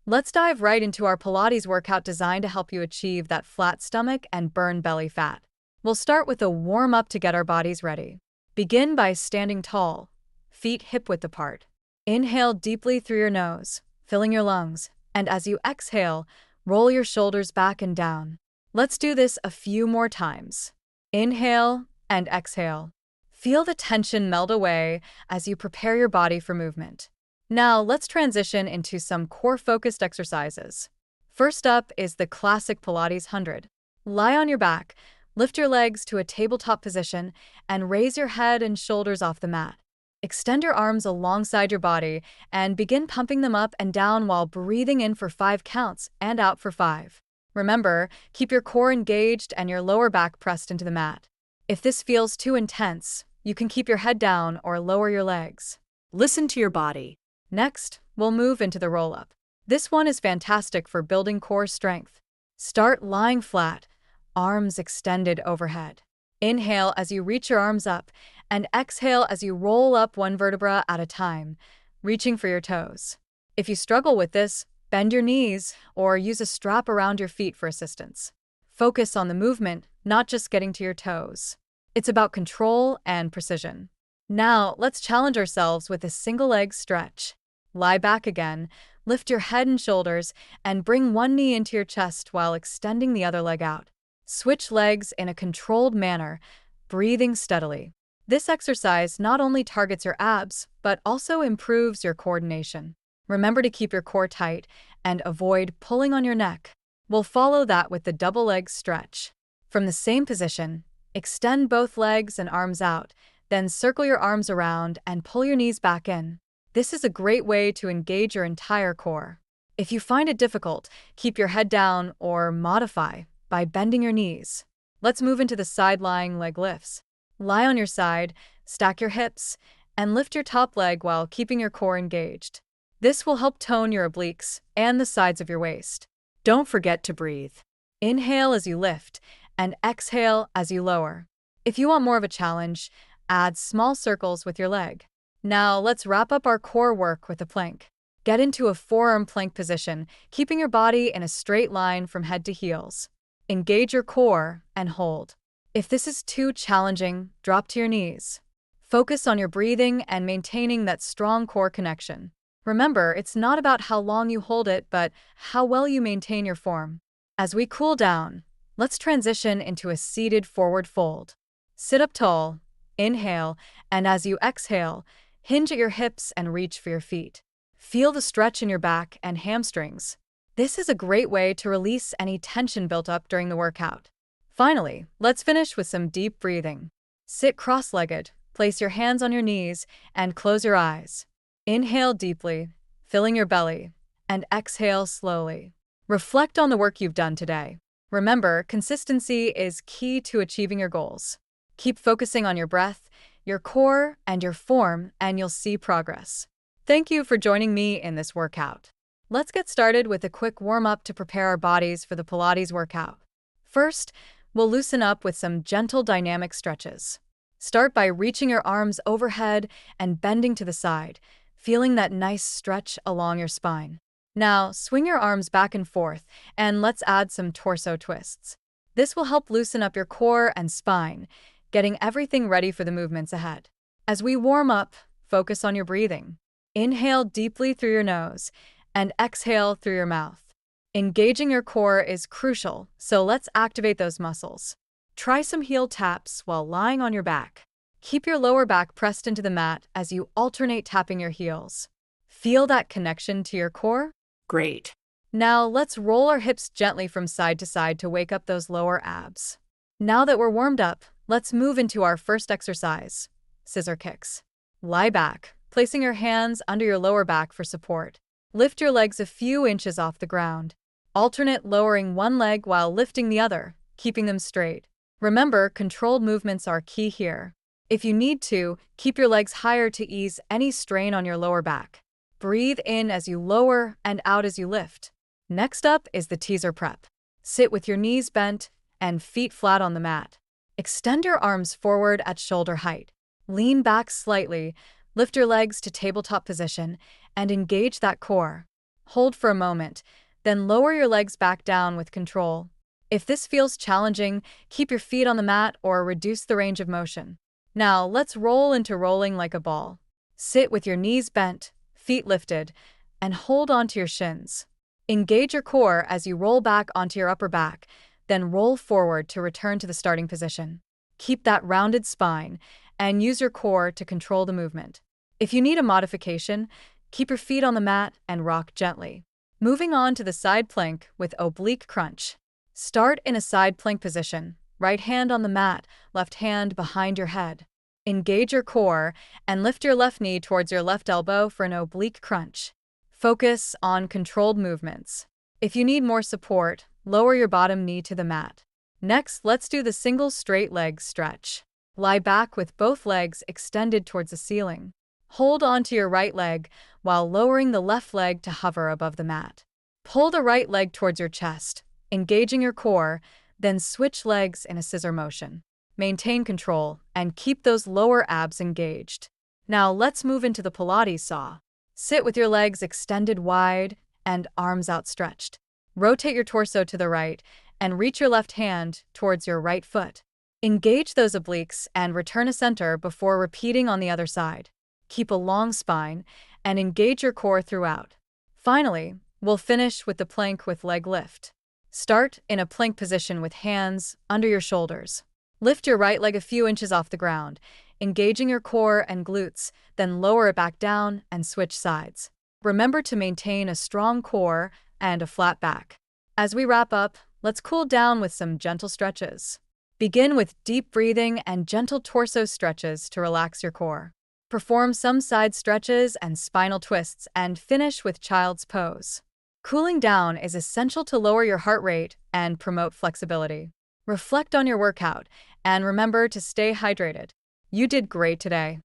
Let's dive right into our Pilates workout designed to help you achieve that flat stomach and burn belly fat. We'll start with a warm-up to get our bodies ready. Begin by standing tall, feet hip-width apart. Inhale deeply through your nose, filling your lungs, and as you exhale, roll your shoulders back and down. Let's do this a few more times. Inhale and exhale. Feel the tension melt away as you prepare your body for movement. Now, let's transition into some core-focused exercises. First up is the classic Pilates 100. Lie on your back, lift your legs to a tabletop position, and raise your head and shoulders off the mat. Extend your arms alongside your body and begin pumping them up and down while breathing in for 5 counts and out for 5. Remember, keep your core engaged and your lower back pressed into the mat. If this feels too intense, you can keep your head down or lower your legs. Listen to your body. Next, we'll move into the roll-up. This one is fantastic for building core strength. Start lying flat, arms extended overhead. Inhale as you reach your arms up, and exhale as you roll up one vertebra at a time, reaching for your toes. If you struggle with this, bend your knees or use a strap around your feet for assistance. Focus on the movement, not just getting to your toes. It's about control and precision. Now, let's challenge ourselves with a single leg stretch. Lie back again, lift your head and shoulders, and bring one knee into your chest while extending the other leg out. Switch legs in a controlled manner, breathing steadily. This exercise not only targets your abs, but also improves your coordination. Remember to keep your core tight and avoid pulling on your neck. We'll follow that with the double leg stretch. From the same position, extend both legs and arms out, then circle your arms around and pull your knees back in. This is a great way to engage your entire core. If you find it difficult, keep your head down or modify by bending your knees. Let's move into the side-lying leg lifts. Lie on your side, stack your hips, and lift your top leg while keeping your core engaged. This will help tone your obliques and the sides of your waist. Don't forget to breathe. Inhale as you lift, and exhale as you lower. If you want more of a challenge, add small circles with your leg. Now, let's wrap up our core work with a plank. Get into a forearm plank position, keeping your body in a straight line from head to heels. Engage your core and hold. If this is too challenging, drop to your knees. Focus on your breathing and maintaining that strong core connection. Remember, it's not about how long you hold it, but how well you maintain your form. As we cool down, let's transition into a seated forward fold. Sit up tall, inhale, and as you exhale, hinge at your hips and reach for your feet. Feel the stretch in your back and hamstrings. This is a great way to release any tension built up during the workout. Finally, let's finish with some deep breathing. Sit cross-legged, place your hands on your knees, and close your eyes. Inhale deeply, filling your belly, and exhale slowly. Reflect on the work you've done today. Remember, consistency is key to achieving your goals. Keep focusing on your breath, your core, and your form, and you'll see progress. Thank you for joining me in this workout. Let's get started with a quick warm-up to prepare our bodies for the Pilates workout. First, we'll loosen up with some gentle dynamic stretches. Start by reaching your arms overhead and bending to the side, feeling that nice stretch along your spine. Now, swing your arms back and forth, and let's add some torso twists. This will help loosen up your core and spine, getting everything ready for the movements ahead. As we warm up, focus on your breathing. Inhale deeply through your nose and exhale through your mouth. Engaging your core is crucial, so let's activate those muscles. Try some heel taps while lying on your back. Keep your lower back pressed into the mat as you alternate tapping your heels. Feel that connection to your core? Great. Now let's roll our hips gently from side to side to wake up those lower abs. Now that we're warmed up, let's move into our first exercise, scissor kicks. Lie back, placing your hands under your lower back for support. Lift your legs a few inches off the ground. Alternate lowering one leg while lifting the other, keeping them straight. Remember, controlled movements are key here. If you need to, keep your legs higher to ease any strain on your lower back. Breathe in as you lower and out as you lift. Next up is the teaser prep. Sit with your knees bent and feet flat on the mat. Extend your arms forward at shoulder height. Lean back slightly, lift your legs to tabletop position, and engage that core. Hold for a moment, then lower your legs back down with control. If this feels challenging, keep your feet on the mat or reduce the range of motion. Now, let's roll into rolling like a ball. Sit with your knees bent, feet lifted, and hold onto your shins. Engage your core as you roll back onto your upper back, then roll forward to return to the starting position. Keep that rounded spine and use your core to control the movement. If you need a modification, keep your feet on the mat and rock gently. Moving on to the side plank with oblique crunch. Start in a side plank position, right hand on the mat, left hand behind your head. Engage your core and lift your left knee towards your left elbow for an oblique crunch. Focus on controlled movements. If you need more support, lower your bottom knee to the mat. Next, let's do the single straight leg stretch. Lie back with both legs extended towards the ceiling. Hold onto your right leg while lowering the left leg to hover above the mat. Pull the right leg towards your chest, engaging your core, then switch legs in a scissor motion. Maintain control and keep those lower abs engaged. Now let's move into the Pilates saw. Sit with your legs extended wide and arms outstretched. Rotate your torso to the right and reach your left hand towards your right foot. Engage those obliques and return to center before repeating on the other side. Keep a long spine and engage your core throughout. Finally, we'll finish with the plank with leg lift. Start in a plank position with hands under your shoulders. Lift your right leg a few inches off the ground, engaging your core and glutes, then lower it back down and switch sides. Remember to maintain a strong core and a flat back. As we wrap up, let's cool down with some gentle stretches. Begin with deep breathing and gentle torso stretches to relax your core. Perform some side stretches and spinal twists and finish with child's pose. Cooling down is essential to lower your heart rate and promote flexibility. Reflect on your workout and remember to stay hydrated. You did great today.